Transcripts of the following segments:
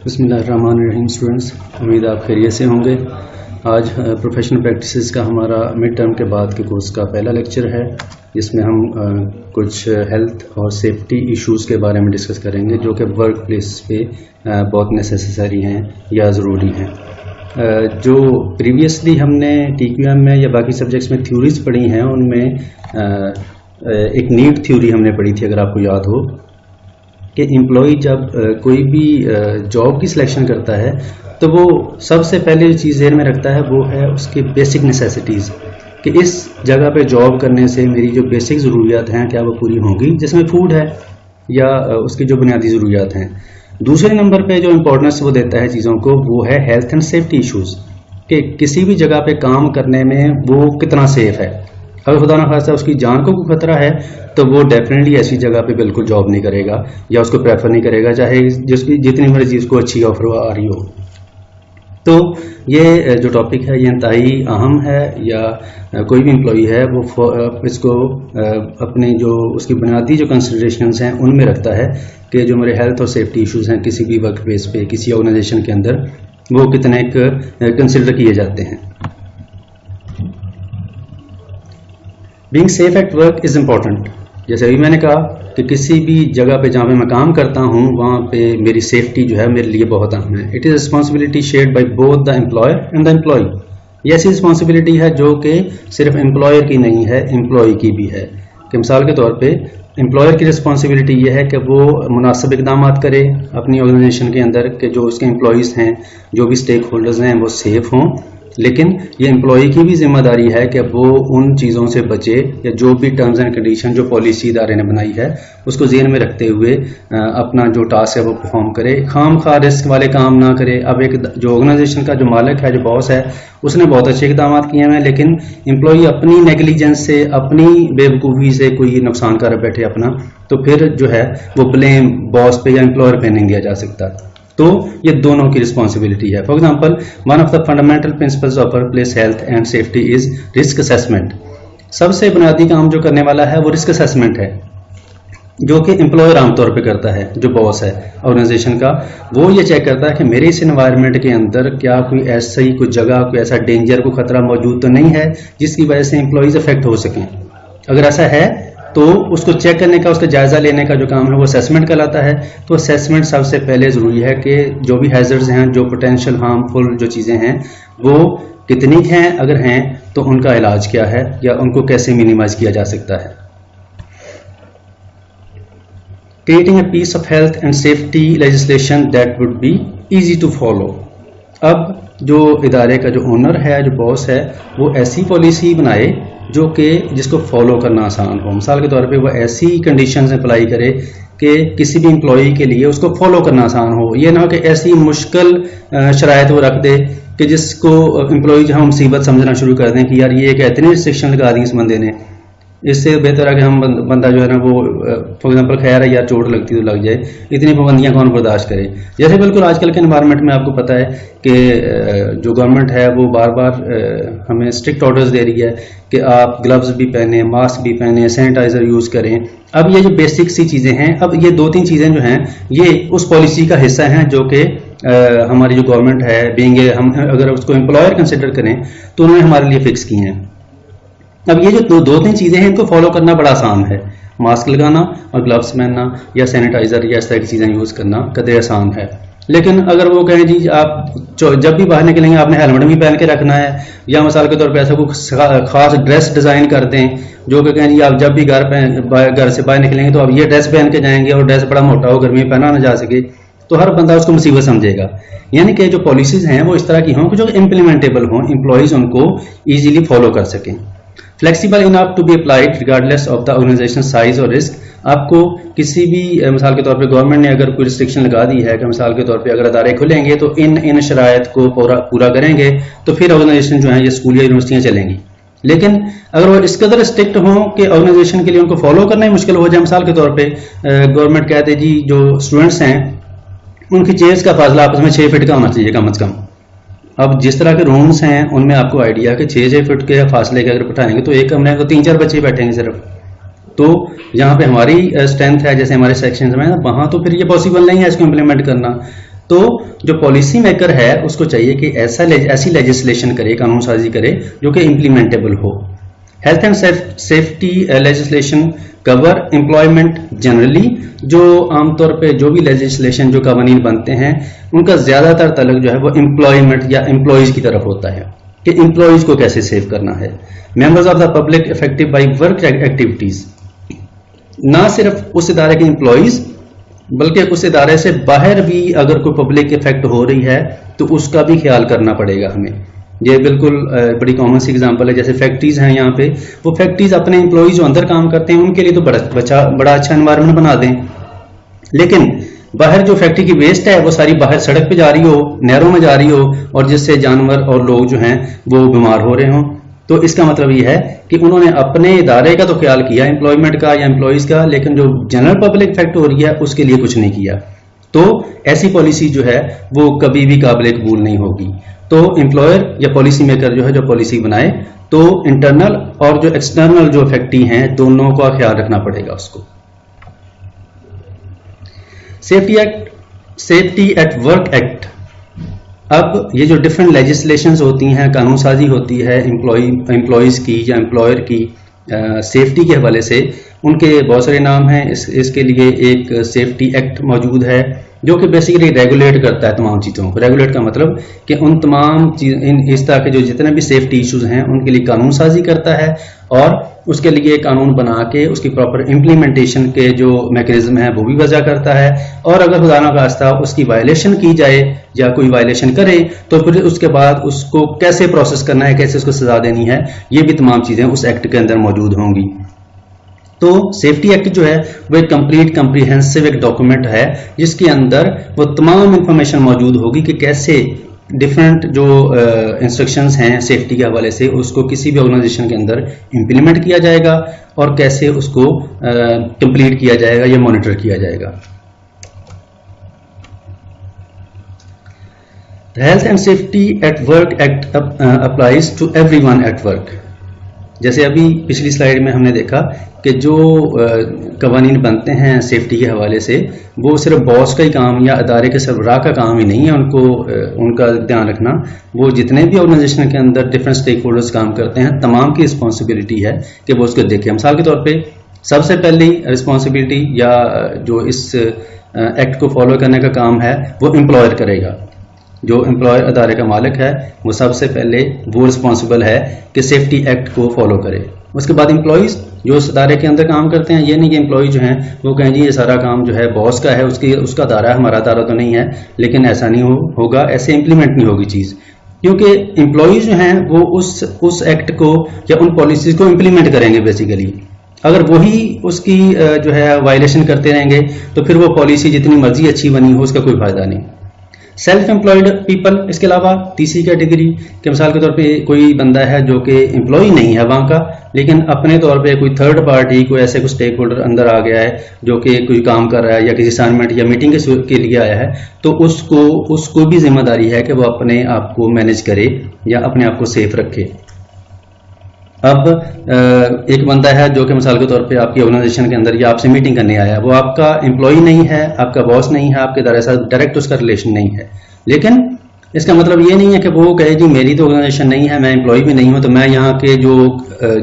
बिस्मिल्लाहिर्रहमानिर्रहीम स्टूडेंट्स, उम्मीद आप खैरियत से होंगे। आज प्रोफेशनल प्रैक्टिसेस का हमारा मिड टर्म के बाद के कोर्स का पहला लेक्चर है, जिसमें हम कुछ हेल्थ और सेफ्टी इश्यूज़ के बारे में डिस्कस करेंगे जो कि वर्क प्लेस पे बहुत नेसेसरी हैं या ज़रूरी हैं। जो प्रीवियसली हमने TQM में या बाकी सब्जेक्ट्स में थ्योरीज पढ़ी हैं, उनमें एक नीड थ्योरी हमने पढ़ी थी, अगर आपको याद हो, कि एम्प्लॉय जब कोई भी जॉब की सिलेक्शन करता है तो वो सबसे पहले जो चीज़ ध्यान में रखता है वो है उसकी बेसिक नेसेसिटीज़, कि इस जगह पे जॉब करने से मेरी जो बेसिक ज़रूरियात हैं क्या वो पूरी होंगी, जिसमें फूड है या उसकी जो बुनियादी ज़रूरियात हैं। दूसरे नंबर पे जो इम्पोर्टेंस वो देता है चीज़ों को वो है हेल्थ एंड सेफ्टी इश्यूज़, कि किसी भी जगह पे काम करने में वो कितना सेफ है। अगर खुदा न खास्ता उसकी जान को कोई खतरा है तो वो डेफिनेटली ऐसी जगह पे बिल्कुल जॉब नहीं करेगा या उसको प्रेफर नहीं करेगा, चाहे जिसकी जितनी मर्जी उसको अच्छी ऑफर आ रही हो। तो ये जो टॉपिक है ये इंतहाई अहम है, या कोई भी एम्प्लॉई है वो इसको अपने जो उसकी बुनियादी जो कंसिडरेशंस हैं उनमें रखता है कि जो मेरे हेल्थ और सेफ्टी इश्यूज़ हैं किसी भी वर्क प्लेस पे, किसी ऑर्गेनाइजेशन के अंदर, वो कितने कंसिडर किए जाते हैं। Being safe at work is important. जैसे अभी मैंने कहा कि किसी भी जगह पे जहाँ पे मैं काम करता हूँ वहाँ पे मेरी सेफ्टी जो है मेरे लिए बहुत अहम है। It is responsibility shared by both the employer and the employee. ये ऐसी रिस्पॉन्सिबिलिटी है जो कि सिर्फ एम्प्लॉयर की नहीं है, एम्प्लॉय की भी है। कि मिसाल के तौर पे एम्प्लॉयर की रिस्पॉन्सिबिलिटी ये है कि वो मुनासिब इक़दाम करे अपनी ऑर्गेनाइजेशन के अंदर, कि जो उसके एम्प्लॉयज़ हैं, जो भी स्टेक होल्डर्स हैं, वो सेफ हों। लेकिन ये एम्प्लॉय की भी जिम्मेदारी है कि वो उन चीज़ों से बचे, या जो भी टर्म्स एंड कंडीशन जो पॉलिसी इदारे ने बनाई है उसको ज़हन में रखते हुए अपना जो टास्क है वो परफॉर्म करे, खाम खा रिस्क वाले काम ना करे। अब एक जो ऑर्गेनाइजेशन का जो मालिक है, जो बॉस है, उसने बहुत अच्छे इक़दाम किए हैं, लेकिन एम्प्लॉय अपनी नेग्लिजेंस से, अपनी बेवकूफ़ी से कोई नुकसान कर बैठे अपना, तो फिर जो है वो ब्लेम बॉस पे या एम्प्लॉयर पे नहीं दिया जा सकता। तो ये दोनों की रिस्पॉन्सिबिलिटी है। For example, one of the fundamental principles of work place health and safety is risk assessment. सबसे बुनियादी काम जो करने वाला है वो रिस्क असेसमेंट है, जो कि एम्प्लॉयर आमतौर पे करता है। जो बॉस है ऑर्गेनाइजेशन का, वो ये चेक करता है कि मेरे इस एनवायरनमेंट के अंदर क्या कोई ऐसी कोई जगह, कोई ऐसा डेंजर, कोई खतरा मौजूद तो नहीं है जिसकी वजह से एम्प्लॉयज अफेक्ट हो सकें। अगर ऐसा है तो उसको चेक करने का, उसका जायजा लेने का जो काम है वो असेसमेंट कहलाता है। तो असेसमेंट सबसे पहले ज़रूरी है कि जो भी हैजर्ड्स हैं, जो पोटेंशियल हार्मफुल जो चीज़ें हैं, वो कितनी हैं, अगर हैं तो उनका इलाज क्या है या उनको कैसे मिनिमाइज किया जा सकता है। Creating a piece of health and safety legislation that would be easy to follow. अब जो इदारे का जो ओनर है, जो बॉस है, वो ऐसी पॉलिसी बनाए जो कि जिसको फॉलो करना आसान हो। मिसाल के तौर पे वो ऐसी कंडीशंस अप्लाई करे कि किसी भी एम्प्लॉई के लिए उसको फॉलो करना आसान हो। ये ना हो कि ऐसी मुश्किल शराइत वो रख दे कि जिसको एम्प्लॉई जो हम मुसीबत समझना शुरू कर दें कि यार ये क्या इतनी रिस्ट्रिक्शन लगा दी इस बंदे ने। इससे बेहतर है कि हम बंदा जो है ना वो फॉर एग्जांपल खैर है यार चोट लगती तो लग जाए, इतनी पाबंदियां कौन बर्दाश्त करे। जैसे बिल्कुल आजकल के एनवायरनमेंट में आपको पता है कि जो गवर्नमेंट है वो बार बार हमें स्ट्रिक्ट ऑर्डर्स दे रही है कि आप ग्लव्स भी पहने, मास्क भी पहने, सैनिटाइजर यूज़ करें। अब ये जो बेसिक सी चीज़ें हैं, अब ये दो तीन चीज़ें जो हैं ये उस पॉलिसी का हिस्सा हैं जो कि हमारी जो गवर्नमेंट है, बीइंग हम अगर उसको एम्प्लॉयर कंसिडर करें तो उन्होंने हमारे लिए फिक्स की हैं। अब ये जो दो तीन चीज़ें हैं इनको फॉलो करना बड़ा आसान है। मास्क लगाना और ग्लव्स पहनना या सैनिटाइजर या इस तरह की चीज़ें यूज़ करना कदरे आसान है। लेकिन अगर वो कहें जी आप जब भी बाहर निकलेंगे आपने हेलमेट भी पहन के रखना है, या मिसाल के तौर पे ऐसा कोई खास ड्रेस डिज़ाइन कर दें जो कि कहें जी आप जब भी घर से बाहर निकलेंगे तो आप ये ड्रेस पहन के जाएंगे और ड्रेस बड़ा मोटा हो, गर्मी में पहना ना जा सके, तो हर बंदा उसको मुसीबत समझेगा। यानी कि जो पॉलिसीज़ हैं वो इस तरह की हों कि जो इम्प्लीमेंटेबल हों, एम्प्लॉयज़ उनको ईजिली फॉलो कर सकें। Flexible enough to be applied regardless of the organisation size और रिस्क। आपको किसी भी मिसाल के तौर पे गवर्नमेंट ने अगर कोई रिस्ट्रिक्शन लगा दी है कि मिसाल के तौर पे अगर अदारे खुलेंगे तो इन शराइत को पूरा करेंगे तो फिर ऑर्गेनाइजेशन जो है ये स्कूल या यूनिवर्सिटियाँ चलेंगी। लेकिन अगर वो इस कदर स्ट्रिक्ट हों कि ऑर्गेनाइजेशन के लिए उनको फॉलो करना ही मुश्किल हो जाए, मिसाल के तौर पर गवर्नमेंट कहते जी जो स्टूडेंट्स हैं उनकी चेयर्स का फासला आपस में 6 फीट का होना चाहिए कम अज़ कम। अब जिस तरह के रूम्स हैं उनमें आपको आइडिया कि 6 फीट के फासले के अगर बिठाएंगे तो एक कमरे में तो 3-4 बच्चे बैठेंगे सिर्फ। तो जहाँ पे हमारी स्ट्रेंथ है, जैसे हमारे सेक्शन में, वहाँ तो फिर ये पॉसिबल नहीं है इसको इम्प्लीमेंट करना। तो जो पॉलिसी मेकर है उसको चाहिए कि ऐसी लेजिस्लेशन करे, कानून साजी करे जो कि इम्प्लीमेंटेबल हो। Health and safety legislation cover employment generally. जो आमतौर पे जो भी लेजिस्लेशन, जो कानून बनते हैं, उनका ज्यादातर तल्लुक जो है वो एम्प्लॉयमेंट या एम्प्लॉयज की तरफ होता है कि एम्प्लॉयज को कैसे सेव करना है। Members of the public effective by work activities, ना सिर्फ उस इदारे के एम्प्लॉयज बल्कि उस इदारे से बाहर भी अगर कोई पब्लिक इफेक्ट हो रही है तो उसका भी ख्याल करना पड़ेगा हमें। ये बिल्कुल बड़ी कॉमन सी एग्जांपल है, जैसे फैक्ट्रीज हैं यहाँ पे, वो फैक्ट्रीज अपने एम्प्लॉयज जो अंदर काम करते हैं उनके लिए तो बड़ा अच्छा एनवायरनमेंट बना दें, लेकिन बाहर जो फैक्ट्री की वेस्ट है वो सारी बाहर सड़क पे जा रही हो, नहरों में जा रही हो, और जिससे जानवर और लोग जो हैं वो बीमार हो रहे हों। तो इसका मतलब ये है कि उन्होंने अपने इदारे का तो ख्याल किया, एम्प्लॉयमेंट का या एम्प्लॉयज का, लेकिन जो जनरल पब्लिक इफेक्ट हो रही है उसके लिए कुछ नहीं किया। तो ऐसी पॉलिसी जो है वो कभी भी काबिल कबूल नहीं होगी। तो एम्प्लॉयर या पॉलिसी मेकर जो है, जो पॉलिसी बनाए, तो इंटरनल और जो एक्सटर्नल जो इफेक्टी हैं दोनों का ख्याल रखना पड़ेगा उसको। Safety at work act. अब ये जो डिफरेंट लेजिस्लेशंस होती हैं, कानून साजी होती है एम्प्लॉयज की या एम्प्लॉयर की सेफ्टी के हवाले से, उनके बहुत सारे नाम हैं। इसके लिए एक सेफ्टी एक्ट मौजूद है जो कि बेसिकली रेगुलेट करता है तमाम चीज़ों को। रेगुलेट का मतलब कि उन तमाम इस तरह के जो जितने भी सेफ्टी इश्यूज हैं उनके लिए कानून साजी करता है, और उसके लिए कानून बना के उसकी प्रॉपर इम्प्लीमेंटेशन के जो मैकेनिज्म है वो भी वजह करता है। और अगर खुदा न खास्ता उसकी वायलेशन की जाए या कोई वायलेशन करे तो फिर उसके बाद उसको कैसे प्रोसेस करना है, कैसे उसको सजा देनी है, ये भी तमाम चीज़ें उस एक्ट के अंदर मौजूद होंगी। तो सेफ्टी एक्ट जो है वो एक कंप्लीट कम्प्रीहेंसिव एक डॉक्यूमेंट है जिसके अंदर वो तमाम इंफॉर्मेशन मौजूद होगी कि कैसे डिफरेंट जो इंस्ट्रक्शंस हैं सेफ्टी के हवाले से उसको किसी भी ऑर्गेनाइजेशन के अंदर इम्प्लीमेंट किया जाएगा और कैसे उसको कंप्लीट किया जाएगा या मॉनिटर किया जाएगा। Health and safety at work act applies to everyone at work. जैसे अभी पिछली स्लाइड में हमने देखा कि जो कवानीन बनते हैं सेफ्टी के हवाले से वो सिर्फ बॉस का ही काम या अदारे के सरबराह का काम ही नहीं है उनको उनका ध्यान रखना। वो जितने भी ऑर्गेनाइजेशन के अंदर डिफरेंट स्टेक होल्डर्स काम करते हैं तमाम की रिस्पॉन्सिबिलिटी है कि वो उसको देखें। मिसाल के तौर पे सबसे पहली रिस्पॉन्सिबिलिटी या जो इस एक्ट को फॉलो करने का काम है वो एम्प्लॉयर करेगा। जो एम्प्लॉयर अदारे का मालिक है वो सबसे पहले वो रिस्पॉन्सिबल है कि सेफ्टी एक्ट को फॉलो करे। उसके बाद एम्प्लॉयज़ जो उस अदारे के अंदर काम करते हैं, ये नहीं कि एम्प्लॉय जो हैं वो कहें जी ये सारा काम जो है बॉस का है, उसका अदारा है, हमारा अदारा तो नहीं है। लेकिन ऐसा नहीं होगा, ऐसे इम्प्लीमेंट नहीं होगी चीज़, क्योंकि एम्प्लॉयज़ जो हैं वो उस एक्ट को या उन पॉलिसीज़ को इम्प्लीमेंट करेंगे बेसिकली। अगर वही उसकी जो है वायलेशन करते रहेंगे तो फिर वो पॉलिसी जितनी मर्जी अच्छी बनी हो उसका कोई फायदा नहीं। सेल्फ एम्प्लॉयड पीपल, इसके अलावा तीसरी कैटेगरी के मिसाल के तौर पे कोई बंदा है जो कि एम्प्लॉय नहीं है वहाँ का, लेकिन अपने तौर पे कोई थर्ड पार्टी कोई ऐसे कोई स्टेक होल्डर अंदर आ गया है जो कि कोई काम कर रहा है या किसी असाइनमेंट या मीटिंग के लिए आया है, तो उसको भी जिम्मेदारी है कि वो अपने आप को मैनेज करे या अपने आप को सेफ रखे। अब एक बंदा है जो कि मिसाल के तौर पे आपकी ऑर्गेनाइजेशन के अंदर या आपसे मीटिंग करने आया है, वो आपका एम्प्लॉय नहीं है, आपका बॉस नहीं है, आपके इदारे साथ डायरेक्ट उसका रिलेशन नहीं है, लेकिन इसका मतलब ये नहीं है कि वो कहे जी मेरी तो ऑर्गेनाइजेशन नहीं है, मैं एम्प्लॉय भी नहीं हूं, तो मैं यहाँ के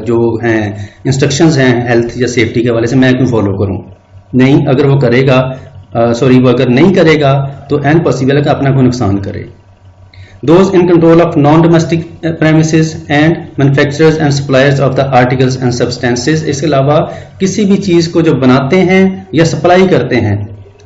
जो हैं इंस्ट्रक्शंस हैं हेल्थ या सेफ्टी के हवाले से मैं क्यों फॉलो करूँ। नहीं, अगर वो करेगा वो अगर नहीं करेगा तो एन पॉसिबल है कि अपना कोई नुकसान करे। Those in control of non-domestic premises and manufacturers and suppliers of the articles and substances, इसके अलावा किसी भी चीज़ को जो बनाते हैं या सप्लाई करते हैं,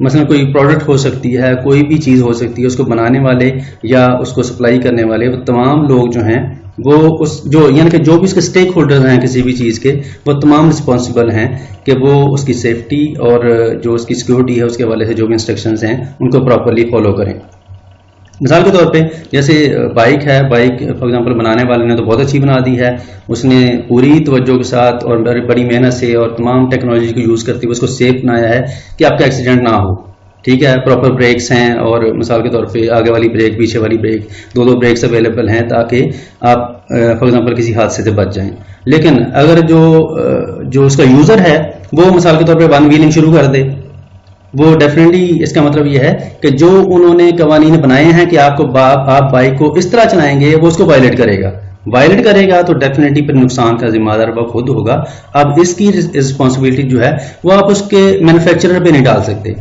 मसलन कोई प्रोडक्ट हो सकती है, कोई भी चीज़ हो सकती है, उसको बनाने वाले या उसको सप्लाई करने वाले वो तमाम लोग जो हैं वो यानी कि जो भी इसके स्टेक होल्डर हैं किसी भी चीज़ के, वो तमाम रिस्पॉन्सिबल हैं कि वो उसकी सेफ्टी और जो उसकी सिक्योरिटी है उसके हवाले से जो भी इंस्ट्रक्शंस हैं उनको प्रॉपरली फॉलो करें। मिसाल के तौर पे जैसे बाइक है, बाइक फॉर एग्जांपल बनाने वाले ने तो बहुत अच्छी बना दी है, उसने पूरी तवज्जो के साथ और बड़ी मेहनत से और तमाम टेक्नोलॉजी को यूज़ करते हुए उसको सेफ बनाया है कि आपका एक्सीडेंट ना हो। ठीक है, प्रॉपर ब्रेक्स हैं और मिसाल के तौर पे आगे वाली ब्रेक, पीछे वाली ब्रेक, दो ब्रेक्स अवेलेबल हैं ताकि आप फॉर एग्जांपल किसी हादसे से बच जाएं। लेकिन अगर जो उसका यूज़र है वो मिसाल के तौर पे वन व्हीलिंग शुरू कर दे, वो डेफिनेटली इसका मतलब ये है कि जो उन्होंने कवानीन बनाए हैं कि आप बाइक को इस तरह चलाएंगे, वो उसको वायलेट करेगा तो डेफिनेटली फिर नुकसान का जिम्मेदार वो खुद होगा। अब इसकी रिस्पॉन्सिबिलिटी जो है वो आप उसके मैन्युफैक्चरर पे नहीं डाल सकते।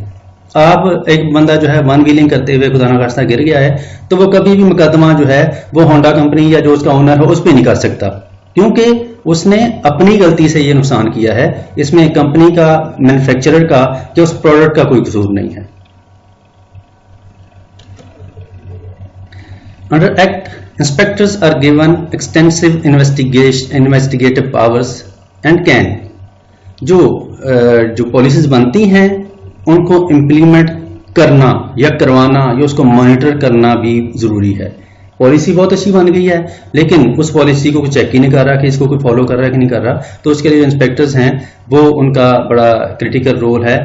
आप एक बंदा जो है वन व्हीलिंग करते हुए खुदा ना खास्ता गिर गया है तो वो कभी भी मुकदमा जो है वो होंडा कंपनी या जो उसका ओनर है उस पर नहीं कर सकता, क्योंकि उसने अपनी गलती से ये नुकसान किया है। इसमें कंपनी का, मैन्युफैक्चरर का कि उस प्रोडक्ट का कोई कसूर नहीं है। Under act, inspectors are given extensive investigative powers and can, जो पॉलिसीज बनती हैं उनको इम्प्लीमेंट करना या करवाना या उसको मॉनिटर करना भी जरूरी है। पॉलिसी बहुत अच्छी बन गई है लेकिन उस पॉलिसी को कोई चेक ही नहीं कर रहा कि इसको कोई फॉलो कर रहा है कि नहीं कर रहा, तो उसके लिए जो इंस्पेक्टर्स हैं वो उनका बड़ा क्रिटिकल रोल है।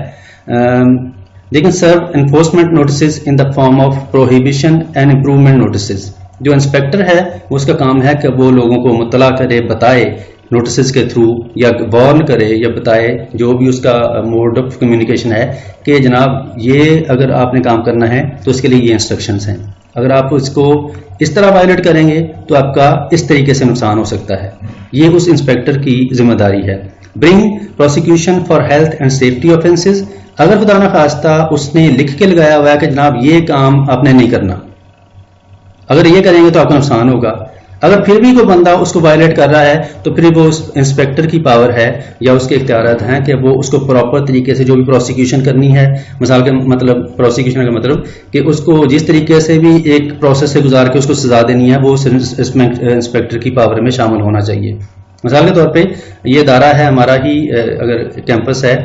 They can serve enforcement notice in the form of prohibition and improvement notice. जो इंस्पेक्टर है उसका काम है कि वो लोगों को मुतला करे, बताए नोटिस के थ्रू, या वार्न करे या बताए, जो भी उसका मोड ऑफ कम्युनिकेशन है कि जनाब ये अगर आपने काम करना है तो इसके लिए ये इंस्ट्रक्शंस हैं। अगर आप इसको इस तरह वायलेट करेंगे तो आपका इस तरीके से नुकसान हो सकता है। ये उस इंस्पेक्टर की जिम्मेदारी है। Bring prosecution for health and safety offences. अगर खुदा ना खास्ता उसने लिख के लगाया हुआ है कि जनाब ये काम आपने नहीं करना, अगर ये करेंगे तो आपका नुकसान होगा, अगर फिर भी कोई बंदा उसको वायलेट कर रहा है तो फिर वो उस इंस्पेक्टर की पावर है या उसके इख्तियारात हैं कि वो उसको प्रॉपर तरीके से जो भी प्रोसिक्यूशन करनी है, मिसाल के मतलब प्रोसिक्यूशन का मतलब कि उसको जिस तरीके से भी एक प्रोसेस से गुजार के उसको सजा देनी है वो इंस्पेक्टर की पावर में शामिल होना चाहिए। मिसाल के तौर पर ये अदारा है हमारा ही, अगर कैंपस है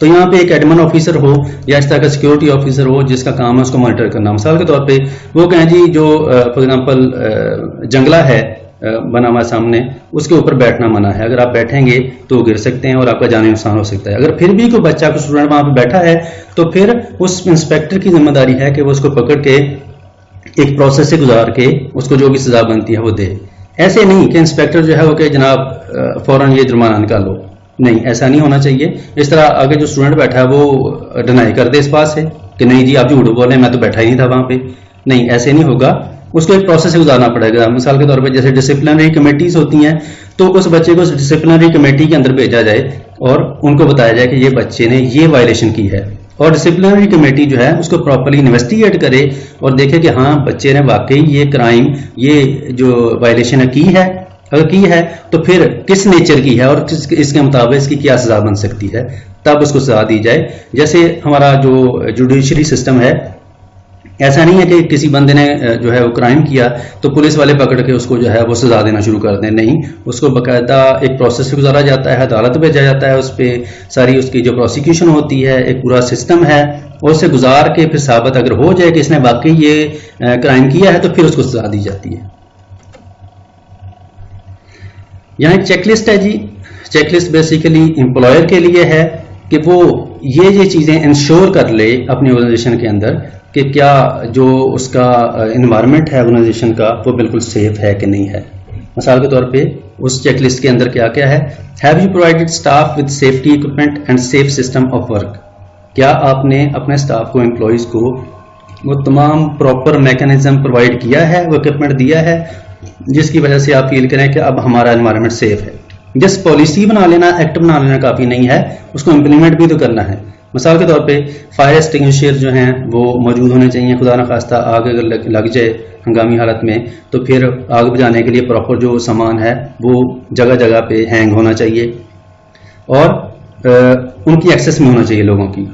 तो यहाँ पे एक एडमिन ऑफिसर हो या इस तरह का सिक्योरिटी ऑफिसर हो जिसका काम है उसको मॉनिटर करना। मिसाल के तौर पे वो कहें जी जो फॉर एग्जांपल जंगला है बना हुआ सामने, उसके ऊपर बैठना मना है, अगर आप बैठेंगे तो गिर सकते हैं और आपका जानी नुकसान हो सकता है। अगर फिर भी कोई बच्चा कोई स्टूडेंट वहां पे बैठा है तो फिर उस इंस्पेक्टर की जिम्मेदारी है कि वो उसको पकड़ के एक प्रोसेस से गुजार के उसको जो भी सजा बनती है वो दे। ऐसे नहीं कि इंस्पेक्टर जो है वो कि जनाब फौरन ये जुर्माना निकालो, नहीं, ऐसा नहीं होना चाहिए। इस तरह आगे जो स्टूडेंट बैठा है वो डिनाई कर दे इस बात से कि नहीं जी आप झूठ बोल रहे हैं, मैं तो बैठा ही नहीं था वहां पे। नहीं, ऐसे नहीं होगा, उसको एक प्रोसेस से गुजारना पड़ेगा। मिसाल के तौर पे जैसे डिसिप्लिनरी कमेटीज होती हैं तो उस बच्चे को डिसिप्लिनरी कमेटी के अंदर भेजा जाए और उनको बताया जाए कि ये बच्चे ने ये वायलेशन की है, और डिसिप्लिनरी कमेटी जो है उसको प्रॉपर्ली इन्वेस्टिगेट करे और देखे कि हाँ बच्चे ने वाकई ये क्राइम, ये जो वायलेशन की है, अगर की है तो फिर किस नेचर की है और इसके मुताबिक इसकी क्या सजा बन सकती है, तब उसको सजा दी जाए। जैसे हमारा जो जुडिशरी सिस्टम है, ऐसा नहीं है कि किसी बंदे ने जो है वो क्राइम किया तो पुलिस वाले पकड़ के उसको जो है वो सजा देना शुरू कर दें। नहीं, उसको बाकायदा एक प्रोसेस से गुजारा जाता है, अदालत भेजा जाता है, उस पर सारी उसकी जो प्रोसिक्यूशन होती है, एक पूरा सिस्टम है, और उससे गुजार के फिर साबित अगर हो जाए कि इसने वाकई ये क्राइम किया है तो फिर उसको सजा दी जाती है। यहाँ एक चेकलिस्ट है जी। चेकलिस्ट बेसिकली एम्प्लॉयर के लिए है कि वो ये चीजें इंश्योर कर ले अपनी ऑर्गेनाइजेशन के अंदर कि क्या जो उसका एनवायरनमेंट है ऑर्गेनाइजेशन का वो बिल्कुल सेफ है कि नहीं है। मिसाल के तौर पे उस चेकलिस्ट के अंदर क्या क्या है, have you provided staff with safety equipment and safe system of work. क्या आपने अपने स्टाफ को, एम्प्लॉयज को वो तमाम प्रॉपर मैकेनिज्म प्रोवाइड किया है, वो इक्विपमेंट दिया है जिसकी वजह से आप फील करें कि अब हमारा एनवायरनमेंट सेफ है। जस्ट पॉलिसी बना लेना, एक्ट बना लेना काफी नहीं है, उसको इम्प्लीमेंट भी तो करना है। मिसाल के तौर पे फायर एक्सटिंग्विशर जो हैं वो मौजूद होने चाहिए। खुदा न खास्ता आग अगर लग जाए हंगामी हालत में तो फिर आग बुझाने के लिए प्रॉपर जो सामान है वो जगह जगह पे हैंग होना चाहिए और उनकी एक्सेस में होना चाहिए लोगों की।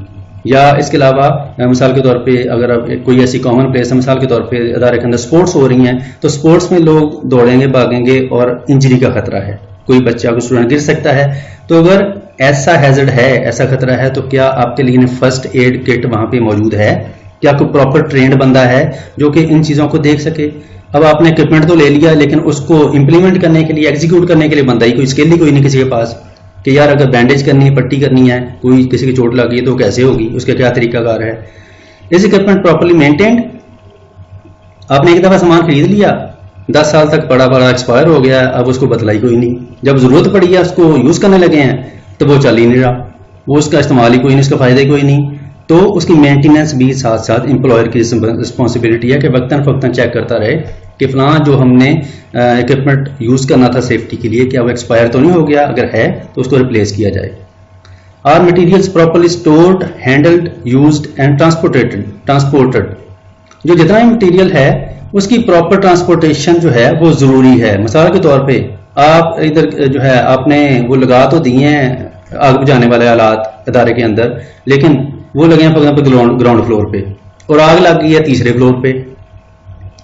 या इसके अलावा मिसाल के तौर पे अगर अब कोई ऐसी कॉमन प्लेस है, मिसाल के तौर पे अदारे के अंदर स्पोर्ट्स हो रही हैं तो स्पोर्ट्स में लोग दौड़ेंगे भागेंगे और इंजरी का खतरा है, कोई बच्चा कोई स्टूडेंट गिर सकता है। तो अगर ऐसा हैजर्ड है, ऐसा खतरा है, तो क्या आपके लिए फर्स्ट एड किट वहां पे मौजूद है? क्या कोई प्रॉपर ट्रेंड बंदा है जो कि इन चीजों को देख सके? अब आपने इक्विपमेंट तो ले लिया लेकिन उसको इंप्लीमेंट करने के लिए, एग्जीक्यूट करने के लिए बंदा ही कोई स्किल ही कोई नहीं किसी के पास कि यार अगर बैंडेज करनी है, पट्टी करनी है, कोई किसी की चोट लगी है तो कैसे होगी, उसका क्या तरीकाकार है। Is equipment properly maintained? आपने एक दफा सामान खरीद लिया, 10 साल तक पड़ा एक्सपायर हो गया, अब उसको बदलाई कोई नहीं, जब जरूरत पड़ी है उसको यूज करने लगे हैं तो वो चल ही नहीं रहा, वो उसका इस्तेमाल ही कोई नहीं, उसका फायदा ही कोई नहीं। तो उसकी मेंटेनेंस भी साथ साथ एम्प्लॉयर की रिस्पॉन्सिबिलिटी है कि वक्तन फक्तन चेक करता रहे कि फलां जो हमने इक्विपमेंट यूज करना था सेफ्टी के लिए क्या वो एक्सपायर तो नहीं हो गया, अगर है तो उसको रिप्लेस किया जाए। Are materials properly stored, handled, used and transported. जो जितना भी मटेरियल है उसकी प्रॉपर ट्रांसपोर्टेशन जो है वो जरूरी है। मिसाल के तौर पे आप इधर जो है आपने वो लगा तो दिए हैं आग बुझाने वाले आलात इदारे के अंदर, लेकिन वो लगे हैं ग्राउंड फ्लोर पे और आग लग गई है तीसरे फ्लोर पे,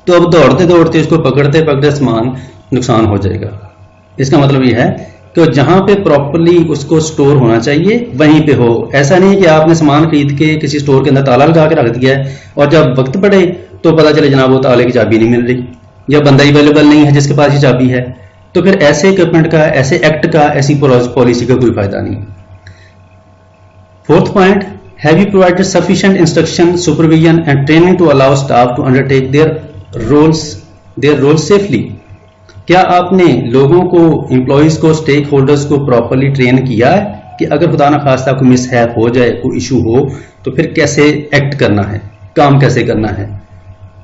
तो अब दौड़ते दौड़ते उसको पकड़ते पकड़ते सामान नुकसान हो जाएगा। इसका मतलब ये है कि जहां पे प्रॉपर्ली उसको स्टोर होना चाहिए वहीं पे हो। ऐसा नहीं है कि आपने सामान खरीद के किसी स्टोर के अंदर ताला लगा के रख दिया है और जब वक्त पड़े तो पता चले जनाब वो ताले की चाबी नहीं मिल रही या बंदा अवेलेबल नहीं है जिसके पास ये चाबी है, तो फिर ऐसे इक्विपमेंट का, ऐसे एक्ट का, ऐसी पॉलिसी का कोई फायदा नहीं। Fourth point, have you provided sufficient instruction, supervision and training to allow staff to undertake their roles safely. क्या आपने लोगों को, एम्प्लॉइज को, स्टेक होल्डर्स को प्रॉपर्ली ट्रेन किया है कि अगर खुदा ना खास्ता कोई मिसहैप हो जाए, कोई इशू हो, तो फिर कैसे एक्ट करना है, काम कैसे करना है,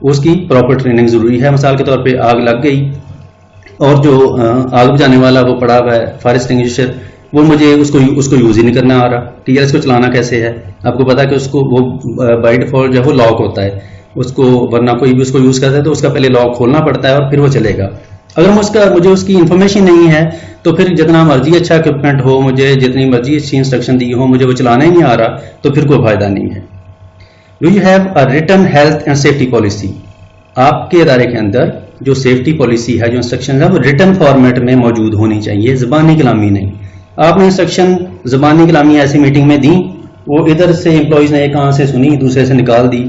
उसकी प्रॉपर ट्रेनिंग जरूरी है। मिसाल के तौर पे आग लग गई और जो आग बुझाने वाला वो पड़ा हुआ है फायर एक्सटिंग्विशर, वो मुझे उसको यूज ही नहीं करना आ रहा, टीएलएस को चलाना कैसे है। आपको पता है कि उसको वो बाय डिफॉल्ट जो है वो लॉक होता है, उसको वरना कोई भी उसको यूज करता है तो उसका पहले लॉक खोलना पड़ता है और फिर वो चलेगा। अगर मुझे उसकी इन्फॉर्मेशन नहीं है तो फिर जितना मर्जी अच्छा इक्विपमेंट हो, मुझे जितनी मर्जी अच्छी इंस्ट्रक्शन दी हो, मुझे वो चलाना ही नहीं आ रहा, तो फिर कोई फायदा नहीं है। Do you have a written health and safety policy. आपके इदारे के अंदर जो सेफ्टी पॉलिसी है, जो इंस्ट्रक्शन है, वो रिटन फॉर्मेट में मौजूद होनी चाहिए, ज़बानी कलामी नहीं। आपने इंस्ट्रक्शन ज़बानी कलामी ऐसी मीटिंग में दी, वो इधर से एम्प्लॉइज ने कहाँ से सुनी, दूसरे से निकाल दी,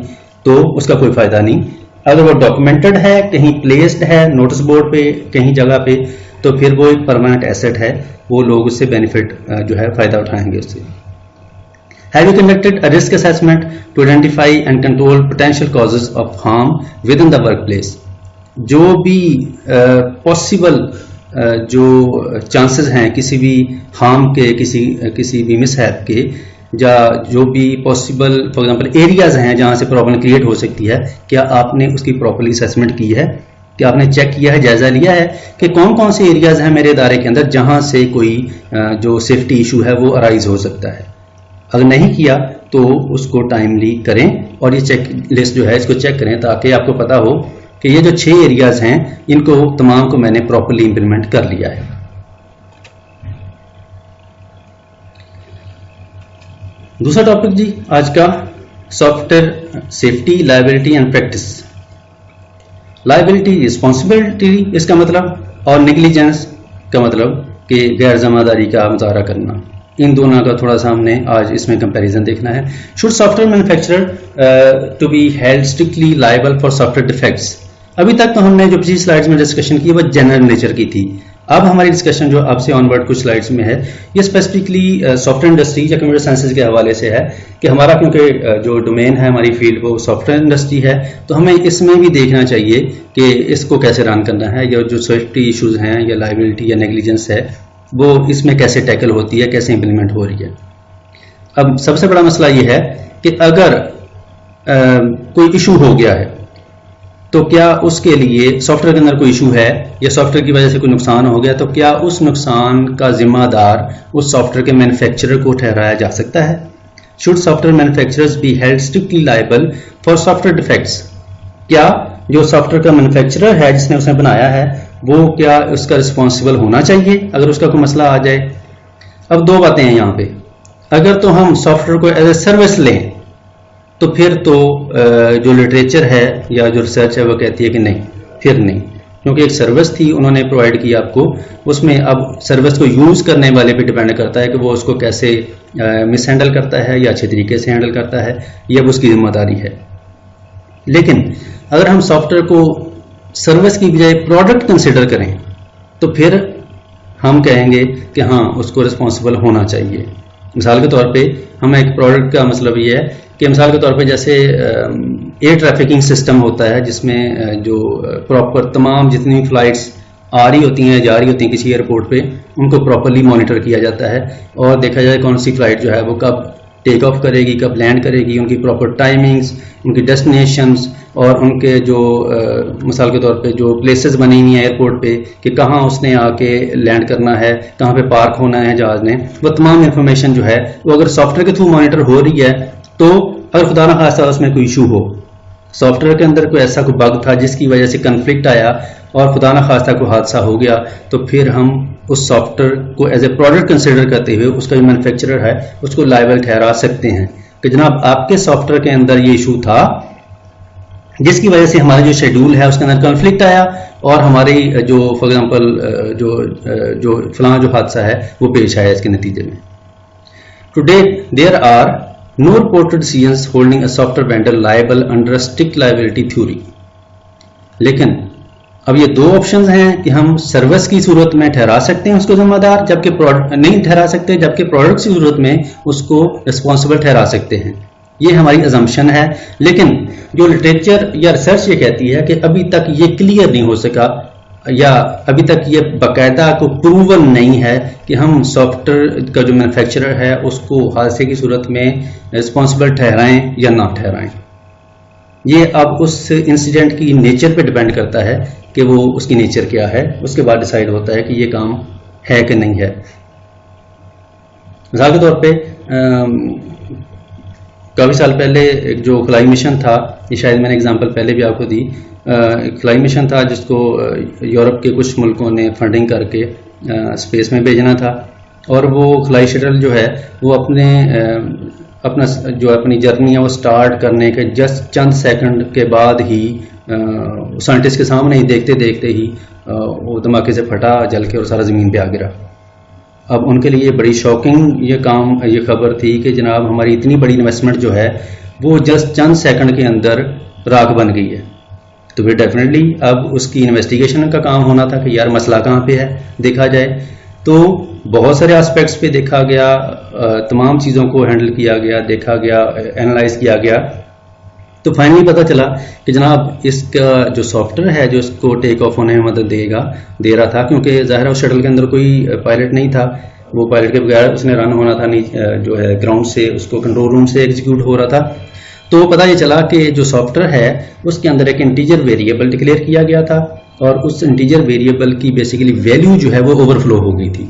तो उसका कोई फायदा नहीं। अगर वो डॉक्यूमेंटेड है, कहीं प्लेस्ड है नोटिस बोर्ड पे, कहीं जगह पे, तो फिर वो एक परमानेंट एसेट है, वो लोग उससे बेनिफिट जो है फायदा उठाएंगे उससे। Have you conducted a risk assessment to identify and control potential causes of harm within the workplace? जो भी पॉसिबल जो चांसेस हैं किसी भी हार्म के, किसी भी मिसहैप के, या जो भी पॉसिबल फॉर एग्जांपल एरियाज हैं जहां से प्रॉब्लम क्रिएट हो सकती है, क्या आपने उसकी प्रॉपर्ली असेसमेंट की है, क्या आपने चेक किया है, जायजा लिया है कि कौन कौन से एरियाज हैं मेरे इदारे के अंदर जहां से कोई जो सेफ्टी इशू है वो अराइज हो सकता है। अगर नहीं किया तो उसको टाइमली करें और ये चेक लिस्ट जो है इसको चेक करें ताकि आपको पता हो कि ये जो 6 एरियाज हैं इनको तमाम को मैंने प्रॉपर्ली इंप्लीमेंट कर लिया है। दूसरा टॉपिक जी आज का, software safety, liability and practice. Liability responsibility इसका मतलब, और नेग्लिजेंस का मतलब कि गैर जिम्मेदारी का मुजाहरा करना। इन दोनों का थोड़ा सा हमने आज इसमें कंपैरिजन देखना है। Should software manufacturer to be held strictly liable for software defects. अभी तक तो हमने जो पिछली स्लाइड्स में डिस्कशन की वो जनरल नेचर की थी। अब हमारी डिस्कशन जो अब से ऑनवर्ड कुछ स्लाइड्स में है ये स्पेसिफिकली सॉफ्टवेयर इंडस्ट्री या कंप्यूटर साइंसेज के हवाले से है कि हमारा क्योंकि जो डोमेन है हमारी फील्ड वो सॉफ्टवेयर इंडस्ट्री है, तो हमें इसमें भी देखना चाहिए कि इसको कैसे रन करना है, या जो सेफ्टी इश्यूज हैं या लायबिलिटी या नेग्लिजेंस है वो इसमें कैसे टैकल होती है, कैसे इंप्लीमेंट हो रही है। अब सबसे बड़ा मसला ये है कि अगर कोई इशू हो गया है तो क्या उसके लिए सॉफ्टवेयर के अंदर कोई इशू है या सॉफ्टवेयर की वजह से कोई नुकसान हो गया, तो क्या उस नुकसान का जिम्मेदार उस सॉफ्टवेयर के मैन्युफैक्चरर को ठहराया जा सकता है। Should software manufacturers B held strictly liable for software defects. क्या जो सॉफ्टवेयर का मैन्युफैक्चरर है जिसने उसने बनाया है वो क्या उसका रिस्पॉन्सिबल होना चाहिए अगर उसका कोई मसला आ जाए। अब दो बातें हैं यहाँ पे, अगर तो हम सॉफ्टवेयर को एज ए सर्विस लें तो फिर तो जो लिटरेचर है या जो रिसर्च है वो कहती है कि नहीं, फिर नहीं, क्योंकि एक सर्विस थी उन्होंने प्रोवाइड की आपको, उसमें अब सर्विस को यूज करने वाले पे डिपेंड करता है कि वो उसको कैसे मिस हैंडल करता है या अच्छे तरीके से हैंडल करता है, ये अब उसकी जिम्मेदारी है। लेकिन अगर हम सॉफ्टवेयर को सर्विस की बजाय प्रोडक्ट कंसिडर करें तो फिर हम कहेंगे कि हाँ उसको रिस्पॉन्सिबल होना चाहिए। मिसाल के तौर पे हम एक प्रोडक्ट का मतलब ये है कि मिसाल के तौर पे जैसे एयर ट्रैफिकिंग सिस्टम होता है जिसमें जो प्रॉपर तमाम जितनी फ्लाइट्स आ रही होती हैं जा रही होती हैं किसी एयरपोर्ट पे उनको प्रॉपरली मॉनिटर किया जाता है और देखा जाए कौन सी फ्लाइट जो है वो कब टेक ऑफ करेगी, कब लैंड करेगी, उनकी प्रॉपर टाइमिंग्स, उनकी डेस्टिनेशंस और उनके जो मिसाल के तौर पे जो प्लेसेस बनी हुई हैं एयरपोर्ट पे कि कहाँ उसने आके लैंड करना है, कहाँ पे पार्क होना है जहाज ने, वो तमाम इन्फॉर्मेशन जो है वो अगर सॉफ्टवेयर के थ्रू मॉनिटर हो रही है तो अगर खुदा ना खास्ता उसमें कोई इशू हो, सॉफ्टवेयर के अंदर कोई ऐसा कोई बग था जिसकी वजह से कन्फ्लिक्ट आया और खुदा ना खास्ता कोई हादसा हो गया, तो फिर हम उस सॉफ्टवेयर को एज ए प्रोडक्ट कंसिडर करते हुए उसका जो मैन्युफैक्चरर है उसको लायबल ठहरा सकते हैं कि जनाब आपके सॉफ्टवेयर के अंदर ये इशू था जिसकी वजह से हमारा जो शेड्यूल है उसके अंदर कॉन्फ्लिक्ट आया और हमारी जो फॉर एग्जांपल जो फलां जो हादसा है वो पेश आया इसके नतीजे में। Today there are no reported decisions holding a software vendor liable under a strict liability theory। लेकिन अब ये दो ऑप्शंस हैं कि हम सर्विस की सूरत में ठहरा सकते हैं उसको जिम्मेदार, जबकि प्रोडक्ट नहीं ठहरा सकते, जबकि प्रोडक्ट की सूरत में उसको रिस्पॉन्सिबल ठहरा सकते हैं। ये हमारी अजम्पशन है, लेकिन जो लिटरेचर या रिसर्च ये कहती है कि अभी तक ये क्लियर नहीं हो सका या अभी तक ये बाकायदा को प्रूवन नहीं है कि हम सॉफ्टवेयर का जो मैन्युफैक्चरर है उसको हादसे की सूरत में रिस्पॉन्सिबल ठहराएं या ना ठहराएं। ये अब उस इंसिडेंट की नेचर पे डिपेंड करता है कि वो उसकी नेचर क्या है, उसके बाद डिसाइड होता है कि ये काम है कि नहीं है। मिसाल के तौर पे काफ़ी साल पहले एक जो खलाई मिशन था, ये शायद मैंने एग्जांपल पहले भी आपको दी, एक खलाई मिशन था जिसको यूरोप के कुछ मुल्कों ने फंडिंग करके स्पेस में भेजना था और वो खलाई शटल जो है वो अपनी जर्नी है वो स्टार्ट करने के जस्ट चंद सेकंड के बाद ही साइंटिस्ट के सामने ही देखते देखते ही वो धमाके से फटा, जल के और सारा ज़मीन पे आ गिरा। अब उनके लिए बड़ी शॉकिंग ये खबर थी कि जनाब हमारी इतनी बड़ी इन्वेस्टमेंट जो है वो जस्ट चंद सेकंड के अंदर राख बन गई है। तो फिर डेफिनेटली अब उसकी इन्वेस्टिगेशन का काम होना था कि यार मसला कहाँ पे है, देखा जाए। तो बहुत सारे एस्पेक्ट्स पे देखा गया, तमाम चीज़ों को हैंडल किया गया, देखा गया, एनालाइज किया गया, तो फाइनली पता चला कि जनाब इसका जो सॉफ्टवेयर है जो इसको टेक ऑफ होने में मदद दे रहा था, क्योंकि ज़ाहिर है उस शटल के अंदर कोई पायलट नहीं था, वो पायलट के बगैर उसने रन होना था, नहीं जो है ग्राउंड से उसको कंट्रोल रूम से एग्जीक्यूट हो रहा था। तो पता ये चला कि जो सॉफ्टवेयर है उसके अंदर एक इंटीजर वेरिएबल डिक्लेयर किया गया था और उस इंटीजर वेरिएबल की बेसिकली वैल्यू जो है वो ओवरफ्लो हो गई थी,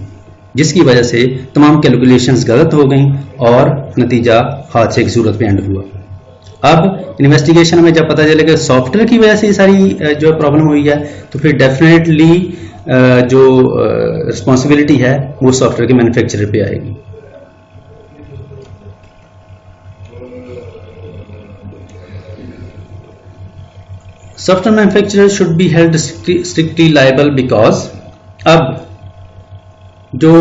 जिसकी वजह से तमाम कैलकुलेशंस गलत हो गई और नतीजा हादसे की सूरत पे एंड हुआ। अब इन्वेस्टिगेशन में जब पता चले कि सॉफ्टवेयर की वजह से सारी जो प्रॉब्लम हुई है, तो फिर डेफिनेटली जो रिस्पॉन्सिबिलिटी है वो सॉफ्टवेयर के मैन्युफैक्चरर पे आएगी। Software manufacturer should be held strictly liable because अब जो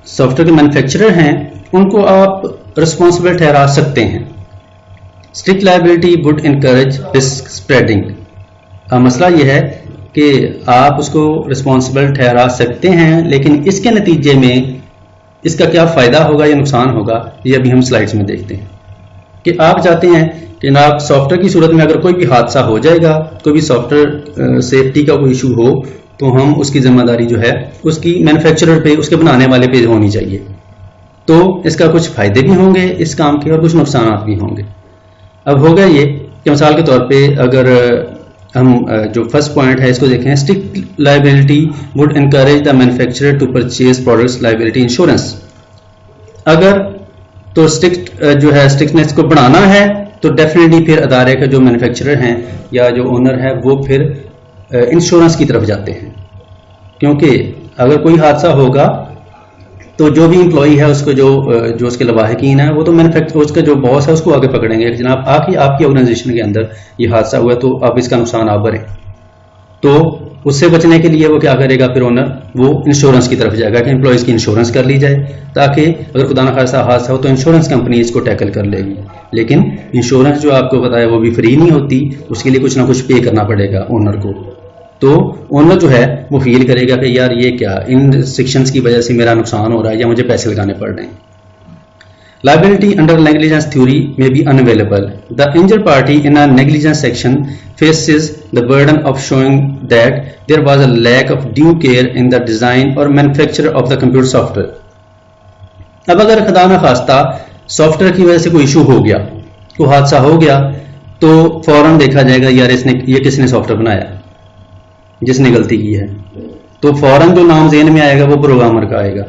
सॉफ्टवेयर के मैन्युफैक्चरर हैं उनको आप रिस्पॉन्सिबल ठहरा सकते हैं। Strict liability would encourage risk spreading. मसला यह है कि आप उसको रिस्पॉन्सिबल ठहरा सकते हैं, लेकिन इसके नतीजे में इसका क्या फ़ायदा होगा या नुकसान होगा ये अभी हम स्लाइड्स में देखते हैं। कि आप चाहते हैं कि जनाब सॉफ्टवेयर की सूरत में अगर कोई भी हादसा हो जाएगा, कोई भी सॉफ्टवेयर सेफ्टी का कोई इशू हो, तो हम उसकी जिम्मेदारी जो है उसकी मैन्युफैक्चरर पे, उसके बनाने वाले पे होनी चाहिए। तो इसका कुछ फ़ायदे भी होंगे इस काम के और कुछ नुकसान भी होंगे। अब होगा ये कि मिसाल के तौर पे अगर हम जो फर्स्ट पॉइंट है इसको देखें, strict liability would encourage the manufacturer to purchase products liability insurance. अगर तो स्ट्रिक्ट जो है स्ट्रिक्टनेस को बढ़ाना है तो डेफिनेटली फिर अदारे का जो मैन्युफैक्चरर हैं या जो ओनर है वो फिर इंश्योरेंस की तरफ जाते हैं, क्योंकि अगर कोई हादसा होगा तो जो भी एम्प्लॉई है उसको जो उसके लवाहिकीन है वो तो मैन्युफैक्चर उसका जो बॉस है उसको आगे पकड़ेंगे कि जनाब आपकी ऑर्गेनाइजेशन के अंदर ये हादसा हुआ तो अब इसका नुकसान आप भरें। तो उससे बचने के लिए वो क्या करेगा, फिर ओनर वो इंश्योरेंस की तरफ जाएगा कि एम्प्लॉयज़ की इंश्योरेंस कर ली जाए, ताकि अगर खुदा न खासा हादसा हो तो इंश्योरेंस कंपनी इसको टैकल कर लेगी। लेकिन इंश्योरेंस जो आपको पता है वो भी फ्री नहीं होती, उसके लिए कुछ ना कुछ पे करना पड़ेगा ओनर को। तो ओनर जो है वो फील करेगा कि यार ये क्या, इन रिस्ट्रिक्शंस की वजह से मेरा नुकसान हो रहा है या मुझे पैसे लगाने पड़ रहे हैं। Liability under negligence theory may be unavailable. The injured party in a negligence action faces the burden of showing that there was a lack of due care in the design or manufacture of the computer software. अब अगर खुदा न खास्ता software की वजह से कोई issue हो गया, कोई हादसा हो गया, तो फौरन देखा जाएगा यार ये किसने सॉफ्टवेयर बनाया, जिसने गलती की है। तो फौरन जो नाम ज़हन में आएगा वो प्रोग्रामर का आएगा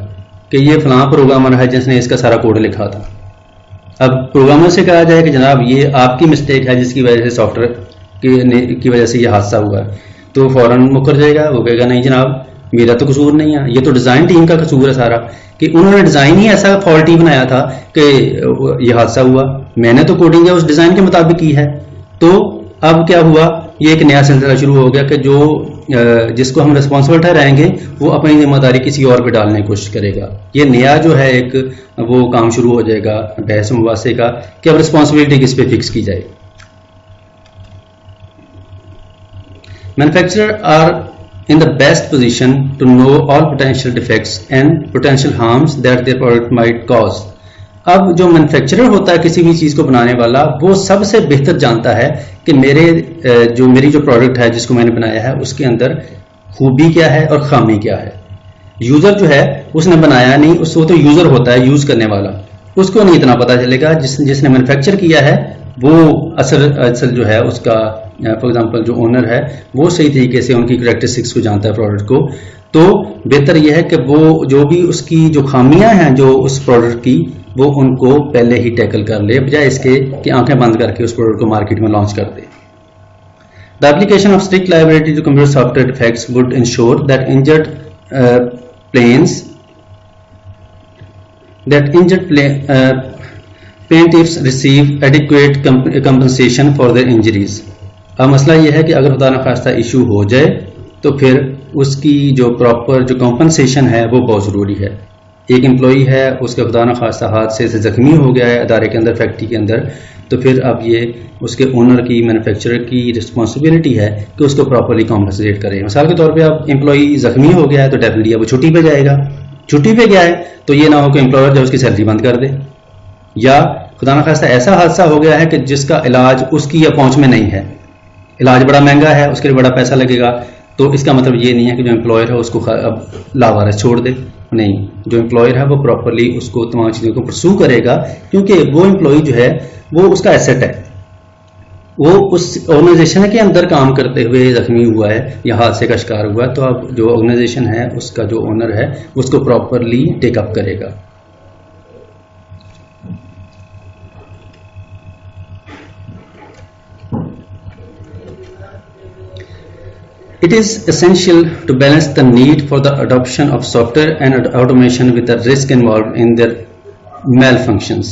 कि ये फलां प्रोग्रामर है जिसने इसका सारा कोड लिखा था। अब प्रोग्रामर से कहा जाए कि जनाब ये आपकी मिस्टेक है जिसकी वजह से सॉफ्टवेयर की वजह से ये हादसा हुआ है, तो फौरन मुकर जाएगा, वो कहेगा नहीं जनाब मेरा तो कसूर नहीं है, ये तो डिज़ाइन टीम का कसूर है सारा, कि उन्होंने डिज़ाइन ही ऐसा फॉल्टी बनाया था कि ये हादसा हुआ, मैंने तो कोडिंग है उस डिज़ाइन के मुताबिक की है। तो अब क्या हुआ, ये एक नया सिलसिला शुरू हो गया कि जो जिसको हम रिस्पॉन्सिबल ठहराएंगे वो अपनी जिम्मेदारी किसी और पे डालने की कोशिश करेगा। ये नया जो है एक वो काम शुरू हो जाएगा बहस मुबासे का कि अब रिस्पॉन्सिबिलिटी किस पे फिक्स की जाए। Manufacturer are in the best position to know all potential defects and potential harms that their product might cause। अब जो मैन्युफैक्चरर होता है किसी भी चीज़ को बनाने वाला, वो सबसे बेहतर जानता है कि मेरी जो प्रोडक्ट है जिसको मैंने बनाया है उसके अंदर खूबी क्या है और खामी क्या है। यूज़र जो है उसने बनाया नहीं, वो तो यूज़र होता है, यूज़ करने वाला, उसको नहीं इतना पता चलेगा। जिसने मैन्युफैक्चर किया है वो असल जो है उसका फॉर एग्जांपल जो ओनर है वो सही तरीके से उनकी करैक्टरिस्टिक्स को जानता है प्रोडक्ट को। तो बेहतर यह है कि वो जो भी उसकी जो खामियां हैं जो उस प्रोडक्ट की, वो उनको पहले ही टैकल कर ले, बजाय इसके कि आंखें बंद करके उस प्रोडक्ट को मार्केट में लॉन्च कर दे। The application of strict liability to computer software defects would ensure that plaintiffs receive adequate compensation for their injuries। अब मसला यह है कि अगर खुदा न खास्ता इशू हो जाए तो फिर उसकी जो प्रॉपर जो कॉम्पनसेशन है वो बहुत ज़रूरी है। एक एम्प्लॉई है, उसका खुदा न खास्ता हादसे से ज़ख्मी हो गया है अदारे के अंदर, फैक्ट्री के अंदर, तो फिर अब ये उसके ओनर की, मैन्युफैक्चरर की रिस्पॉन्सिबिलिटी है कि उसको प्रॉपरली कॉम्पनसेट करे। मिसाल के तौर पे अब एम्प्लॉई ज़ख्मी हो गया है तो डेफिनेटली वो छुट्टी पे जाएगा, छुट्टी पे गया है तो ये ना हो कि एम्प्लॉयर जो उसकी सैलरी बंद कर दे, या खुदा न खास्ता ऐसा हादसा हो गया है कि जिसका इलाज उसकी या पहुंच में नहीं है, इलाज बड़ा महंगा है, उसके लिए बड़ा पैसा लगेगा, तो इसका मतलब ये नहीं है कि जो एम्प्लॉयर है उसको अब लावारिस छोड़ दे, नहीं, जो एम्प्लॉयर है वो प्रॉपरली उसको तमाम चीज़ों को परसू करेगा, क्योंकि वो एम्प्लॉय जो है वो उसका एसेट है, वो उस ऑर्गेनाइजेशन के अंदर काम करते हुए जख्मी हुआ है या हादसे का शिकार हुआ है, तो अब जो ऑर्गेनाइजेशन है उसका जो ओनर है उसको प्रॉपरली टेकअप करेगा। It is essential to balance the need for the adoption of software and automation with the risk involved in their malfunctions.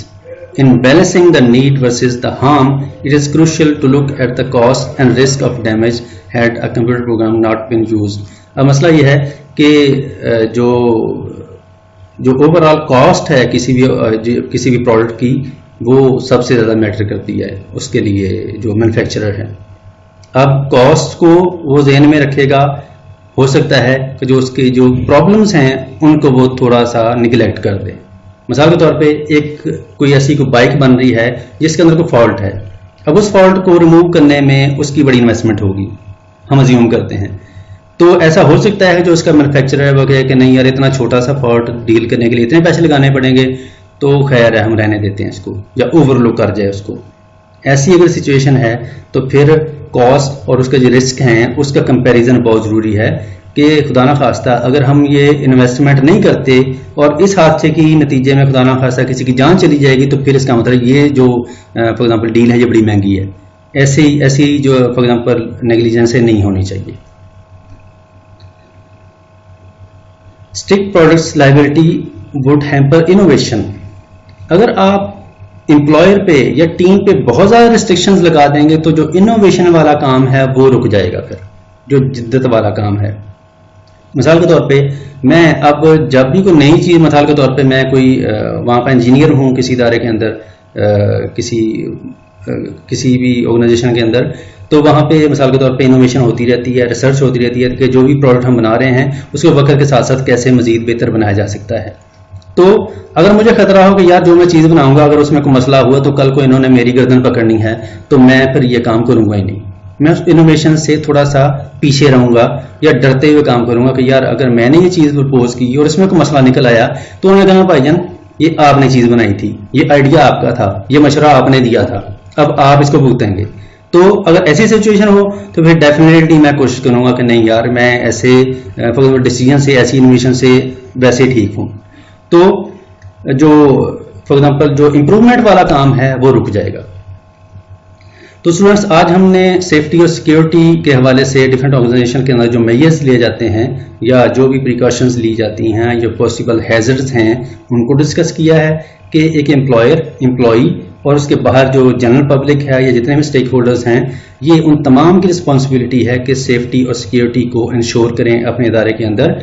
In balancing the need versus the harm, it is crucial to look at the cost and risk of damage had a computer program not been used। अब मसला यह है कि जो overall cost है किसी भी product की, वो सबसे ज़्यादा मैटर करती है उसके लिए जो मैन्युफैक्चरर है। अब कॉस्ट को वो ज़हन में रखेगा, हो सकता है कि जो उसके जो प्रॉब्लम्स हैं उनको वो थोड़ा सा निगलेक्ट कर दे। मिसाल के तौर पे कोई ऐसी बाइक बन रही है जिसके अंदर कोई फॉल्ट है, अब उस फॉल्ट को रिमूव करने में उसकी बड़ी इन्वेस्टमेंट होगी, हम अज्यूम करते हैं, तो ऐसा हो सकता है जो उसका मैन्युफैक्चरर है वो कहे कि नहीं यार इतना छोटा सा फॉल्ट डील करने के लिए इतने पैसे लगाने पड़ेंगे, तो खैर है हम रहने देते हैं इसको, या ओवरलुक कर जाए उसको। ऐसी अगर सिचुएशन है तो फिर कॉस्ट और उसके जो रिस्क हैं उसका कंपैरिजन बहुत ज़रूरी है कि खुदा ना खास्ता अगर हम ये इन्वेस्टमेंट नहीं करते और इस हादसे की नतीजे में खुदा ना खास्ता किसी की जान चली जाएगी, तो फिर इसका मतलब ये जो फॉर एग्जांपल डील है ये बड़ी महंगी है। ऐसी जो फॉर एग्जांपल नेग्लिजेंस नहीं होनी चाहिए। Strict products liability would hamper innovation. अगर आप एम्प्लॉयर पे या टीम पे बहुत ज़्यादा रिस्ट्रिक्शंस लगा देंगे तो जो इनोवेशन वाला काम है वो रुक जाएगा, फिर जो जिद्दत वाला काम है। मिसाल के तौर पे मैं अब जब भी कोई नई चीज़, मिसाल के तौर पे मैं कोई वहाँ पर इंजीनियर हूँ किसी इदारे के अंदर, किसी भी ऑर्गेनाइजेशन के अंदर, तो वहाँ पे मिसाल के तौर पे इनोवेशन होती रहती है, रिसर्च होती रहती है कि जो भी प्रोडक्ट हम बना रहे हैं उसको वक्त के साथ साथ कैसे मज़ीद बेहतर बनाया जा सकता है। तो अगर मुझे खतरा हो कि यार जो मैं चीज़ बनाऊंगा अगर उसमें कोई मसला हुआ तो कल को इन्होंने मेरी गर्दन पकड़नी है, तो मैं फिर ये काम करूंगा ही नहीं। मैं उस इनोवेशन से थोड़ा सा पीछे रहूंगा या डरते हुए काम करूंगा कि यार अगर मैंने ये चीज़ प्रपोज की और इसमें कोई मसला निकल आया तो उन्होंने कहा भाईजान ये आपने चीज़ बनाई थी, ये आइडिया आपका था, ये मशवरा आपने दिया था, अब आप इसको भुगतेंगे। तो अगर ऐसी सिचुएशन हो तो फिर डेफिनेटली मैं कोशिश करूंगा कि नहीं यार, मैं ऐसे डिसीजन से, ऐसी इनोवेशन से वैसे ठीक हूँ। तो जो फॉर एग्जांपल जो इम्प्रूवमेंट वाला काम है वो रुक जाएगा। तो स्टूडेंट्स, आज हमने सेफ्टी और सिक्योरिटी के हवाले से डिफरेंट ऑर्गेनाइजेशन के अंदर जो मेजर्स लिए जाते हैं या जो भी प्रिकॉशंस ली जाती हैं, जो पॉसिबल हैजर्ड्स हैं, उनको डिस्कस किया है कि एक एम्प्लॉयर, एम्प्लॉई और उसके बाहर जो जनरल पब्लिक है या जितने भी स्टेक होल्डर्स हैं, ये उन तमाम की रिस्पॉन्सिबिलिटी है कि सेफ्टी और सिक्योरिटी को इंश्योर करें अपने इदारे के अंदर।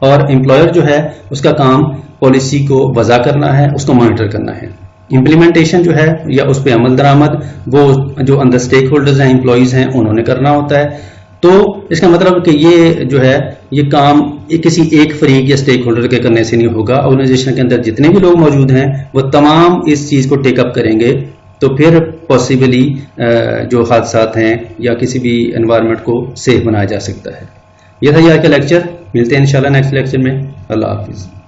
और एम्प्लॉयर जो है उसका काम पॉलिसी को वज़ा करना है, उसको मॉनिटर करना है। इम्प्लीमेंटेशन जो है या उस पर अमल दरामद वो जो अंदर स्टेक होल्डर्स हैं, एम्प्लॉयज़ हैं, उन्होंने करना होता है। तो इसका मतलब कि ये जो है ये काम किसी एक फरीक या स्टेक होल्डर के करने से नहीं होगा। ऑर्गेनाइजेशन के अंदर जितने भी लोग मौजूद हैं वो तमाम इस चीज़ को टेकअप करेंगे, तो फिर पॉसिबली जो हादसात हैं या किसी भी एनवायरनमेंट को सेफ बनाया जा सकता है। यह था आज का लेक्चर। मिलते हैं इंशाल्लाह नेक्स्ट लेक्चर में। अल्लाह हाफिज़।